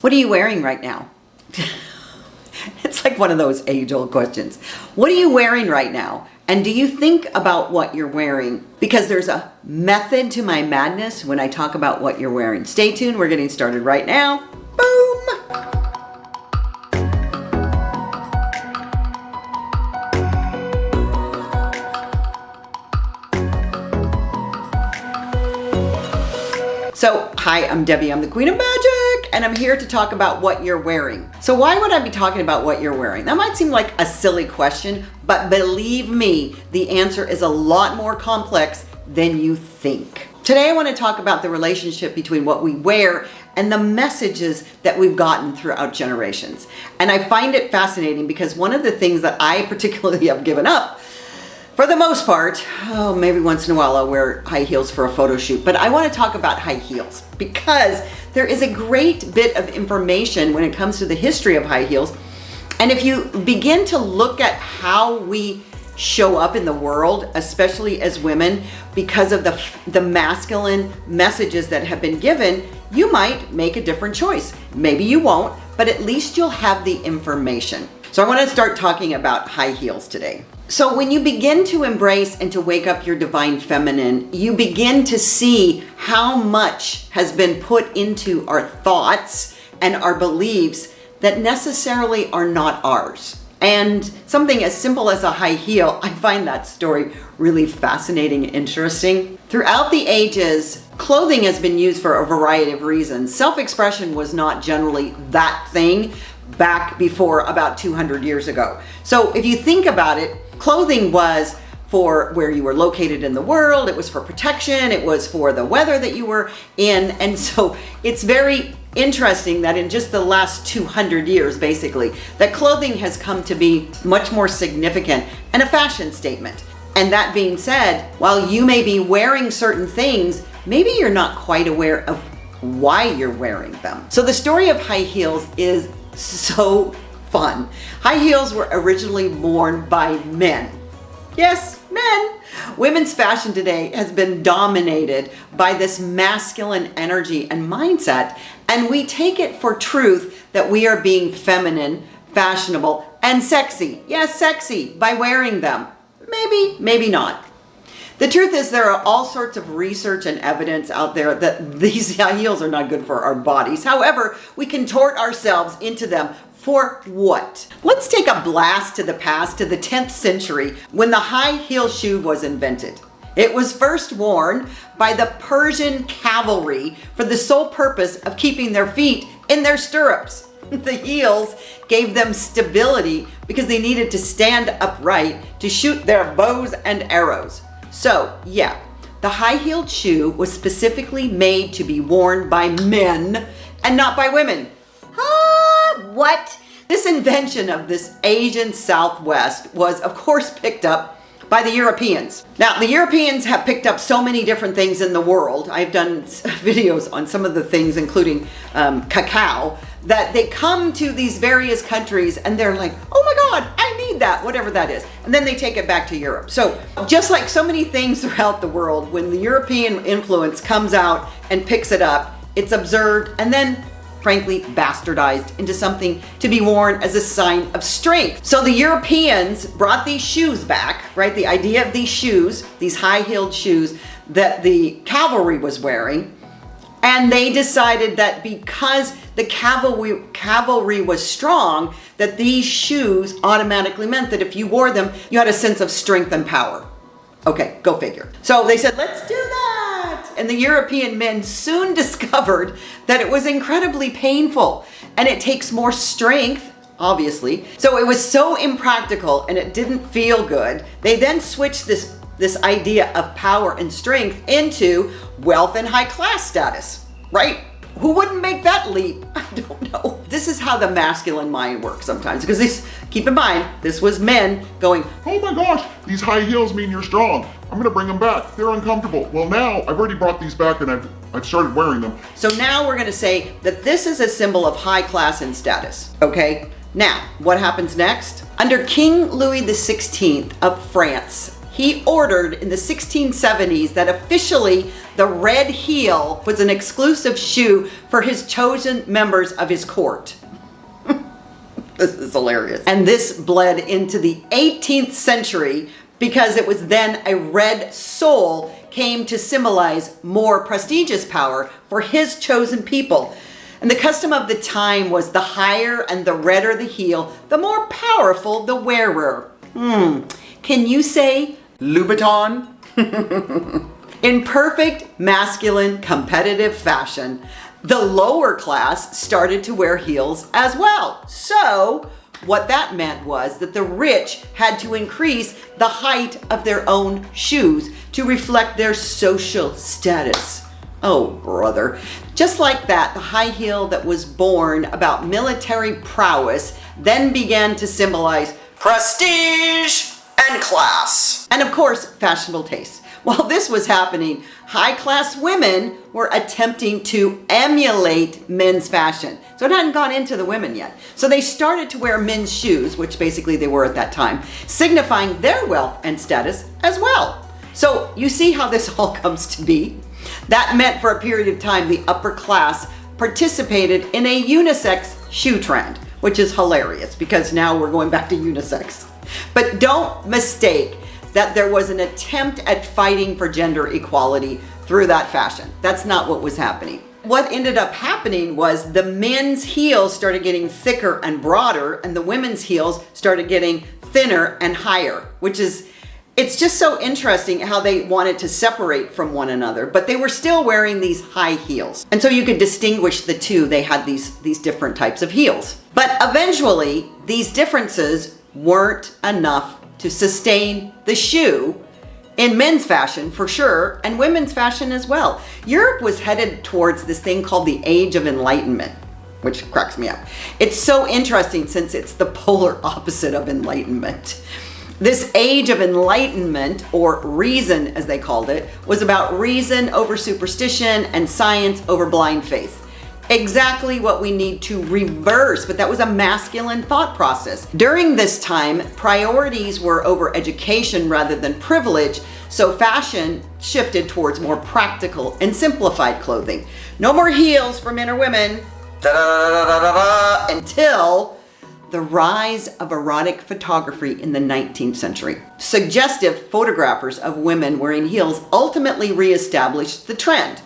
What are you wearing right now? It's like one of those age-old questions. What are you wearing right now? And do you think about what you're wearing? Because there's a method to my madness when I talk about what you're wearing. Stay tuned, we're getting started right now. Boom! So, hi, I'm Debbie, I'm the Queen of Magic, and I'm here to talk about what you're wearing. So why would I be talking about what you're wearing? That might seem like a silly question, but believe me, the answer is a lot more complex than you think. Today I want to talk about the relationship between what we wear and the messages that we've gotten throughout generations. And I find it fascinating because one of the things that I particularly have given up, for the most part, maybe once in a while I'll wear high heels for a photo shoot, but I want to talk about high heels because there is a great bit of information when it comes to the history of high heels. And if you begin to look at how we show up in the world, especially as women, because of the masculine messages that have been given, you might make a different choice. Maybe you won't, but at least you'll have the information. So I want to start talking about high heels today. So when you begin to embrace and to wake up your divine feminine, you begin to see how much has been put into our thoughts and our beliefs that necessarily are not ours. And something as simple as a high heel, I find that story really fascinating and interesting. Throughout the ages, clothing has been used for a variety of reasons. Self-expression was not generally that thing back before about 200 years ago. So if you think about it, clothing was for where you were located in the world, it was for protection, it was for the weather that you were in. And so it's very interesting that in just the last 200 years, basically, that clothing has come to be much more significant and a fashion statement. And that being said, while you may be wearing certain things, maybe you're not quite aware of why you're wearing them. So the story of high heels is so fun. High heels were originally worn by men. Yes, men. Women's fashion today has been dominated by this masculine energy and mindset, and we take it for truth that we are being feminine, fashionable, and sexy. Yes, sexy by wearing them. Maybe, maybe not. The truth is there are all sorts of research and evidence out there that these high heels are not good for our bodies. However, we contort ourselves into them for what? Let's take a blast to the past, to the 10th century, when the high heel shoe was invented. It was first worn by the Persian cavalry for the sole purpose of keeping their feet in their stirrups. The heels gave them stability because they needed to stand upright to shoot their bows and arrows. So, yeah, the high-heeled shoe was specifically made to be worn by men and not by women. What? This invention of this Asian Southwest was, of course, picked up by the Europeans. Now, the Europeans have picked up so many different things in the world. I've done videos on some of the things, including cacao, that they come to these various countries and they're like, oh my God, I need that, whatever that is. And then they take it back to Europe. So just like so many things throughout the world, when the European influence comes out and picks it up, it's observed and then frankly bastardized into something to be worn as a sign of strength. So the Europeans brought these shoes back, right? The idea of these shoes, these high-heeled shoes that the cavalry was wearing, and they decided that because the cavalry was strong, that these shoes automatically meant that if you wore them, you had a sense of strength and power. Okay, go figure. So they said, let's do that. And the European men soon discovered that it was incredibly painful and it takes more strength, obviously. So it was so impractical and it didn't feel good. They then switched this idea of power and strength into wealth and high class status, right? Who wouldn't make that leap? I don't know. This is how the masculine mind works sometimes, because keep in mind, this was men going, oh my gosh, these high heels mean you're strong. I'm gonna bring them back. They're uncomfortable. Well, now I've already brought these back and I've started wearing them. So now we're gonna say that this is a symbol of high class and status, okay? Now, what happens next? Under King Louis XVI of France, he ordered in the 1670s that officially the red heel was an exclusive shoe for his chosen members of his court. This is hilarious. And this bled into the 18th century because it was then a red sole came to symbolize more prestigious power for his chosen people. And the custom of the time was the higher and the redder the heel, the more powerful the wearer. Can you say Louboutin? In perfect masculine competitive fashion, the lower class started to wear heels as well. So what that meant was that the rich had to increase the height of their own shoes to reflect their social status. Oh, brother. Just like that, the high heel that was born about military prowess then began to symbolize prestige and class. And of course, fashionable taste. While this was happening, high-class women were attempting to emulate men's fashion. So it hadn't gone into the women yet. So they started to wear men's shoes, which basically they were at that time, signifying their wealth and status as well. So you see how this all comes to be? That meant for a period of time, the upper class participated in a unisex shoe trend, which is hilarious because now we're going back to unisex. But don't mistake that there was an attempt at fighting for gender equality through that fashion. That's not what was happening. What ended up happening was the men's heels started getting thicker and broader, and the women's heels started getting thinner and higher, it's just so interesting how they wanted to separate from one another, but they were still wearing these high heels. And so you could distinguish the two. They had these different types of heels. But eventually, these differences weren't enough to sustain the shoe in men's fashion for sure, and women's fashion as well. Europe was headed towards this thing called the Age of Enlightenment, which cracks me up. It's so interesting since it's the polar opposite of enlightenment. This Age of Enlightenment, or reason as they called it, was about reason over superstition and science over blind faith. Exactly what we need to reverse, but that was a masculine thought process. During this time, priorities were over education rather than privilege, so fashion shifted towards more practical and simplified clothing. No more heels for men or women, until the rise of erotic photography in the 19th century. Suggestive photographers of women wearing heels ultimately reestablished the trend.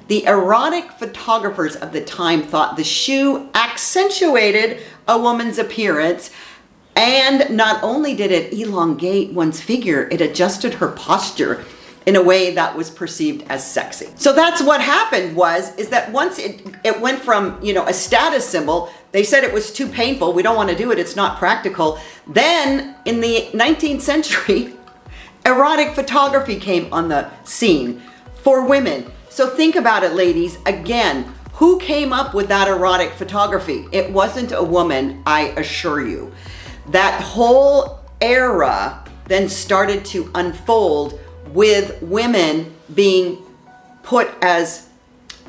The erotic photographers of the time thought the shoe accentuated a woman's appearance, and not only did it elongate one's figure, it adjusted her posture in a way that was perceived as sexy. So that's what happened is that once it went from, a status symbol, they said it was too painful, we don't want to do it, it's not practical. Then in the 19th century, erotic photography came on the scene for women. So think about it, ladies. Again, who came up with that erotic photography? It wasn't a woman, I assure you. That whole era then started to unfold with women being put as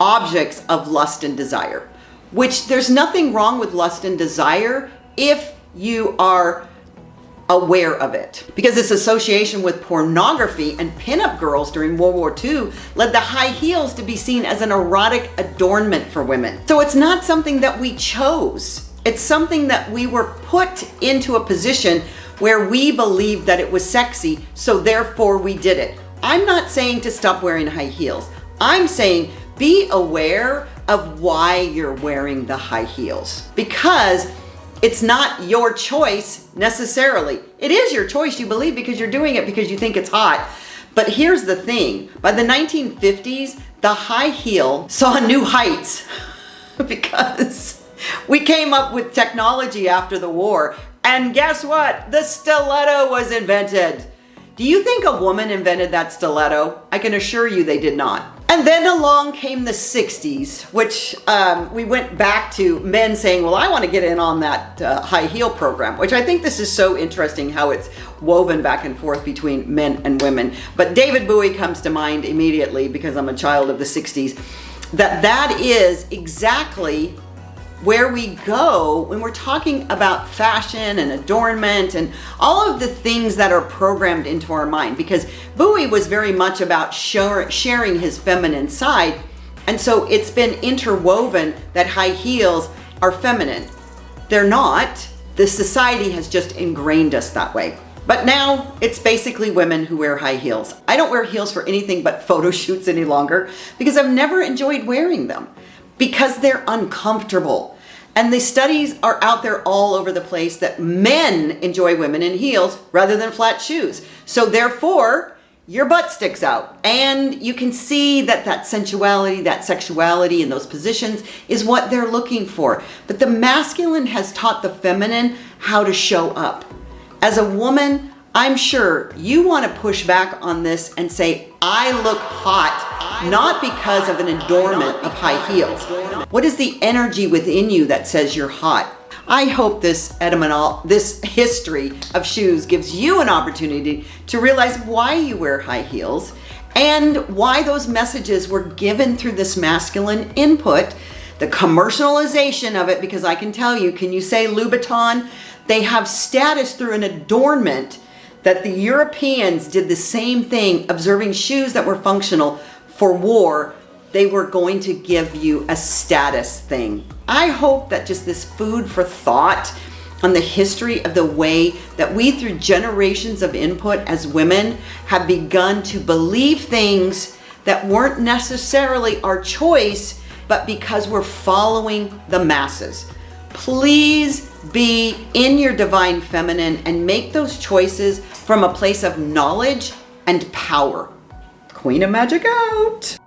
objects of lust and desire, which there's nothing wrong with lust and desire if you are aware of it, because this association with pornography and pinup girls during World War II led the high heels to be seen as an erotic adornment for women. So it's not something that we chose. It's something that we were put into a position where we believed that it was sexy, so therefore we did it. I'm not saying to stop wearing high heels. I'm saying be aware of why you're wearing the high heels, because it's not your choice necessarily. It is your choice, you believe, because you're doing it because you think it's hot. But here's the thing. By the 1950s, the high heel saw new heights because we came up with technology after the war. And guess what? The stiletto was invented. Do you think a woman invented that stiletto? I can assure you they did not. And then along came the 60s, which we went back to men saying, well, I want to get in on that high heel program, which I think this is so interesting how it's woven back and forth between men and women. But David Bowie comes to mind immediately because I'm a child of the 60s, that is exactly where we go when we're talking about fashion and adornment and all of the things that are programmed into our mind, because Bowie was very much about sharing his feminine side. And so it's been interwoven that high heels are feminine. They're not. The society has just ingrained us that way. But now it's basically women who wear high heels. I don't wear heels for anything but photo shoots any longer because I've never enjoyed wearing them because they're uncomfortable. And the studies are out there all over the place that men enjoy women in heels rather than flat shoes. So therefore, your butt sticks out. And you can see that sensuality, that sexuality in those positions is what they're looking for. But the masculine has taught the feminine how to show up. As a woman, I'm sure you want to push back on this and say, I look hot, not because of an adornment of high heels. What is the energy within you that says you're hot? I hope this history of shoes gives you an opportunity to realize why you wear high heels and why those messages were given through this masculine input, the commercialization of it, because I can tell you, can you say Louboutin? They have status through an adornment that the Europeans did the same thing, observing shoes that were functional for war. They were going to give you a status thing. I hope that just this food for thought on the history of the way that we, through generations of input as women, have begun to believe things that weren't necessarily our choice, but because we're following the masses. Please be in your divine feminine and make those choices from a place of knowledge and power. Queen of Magic out.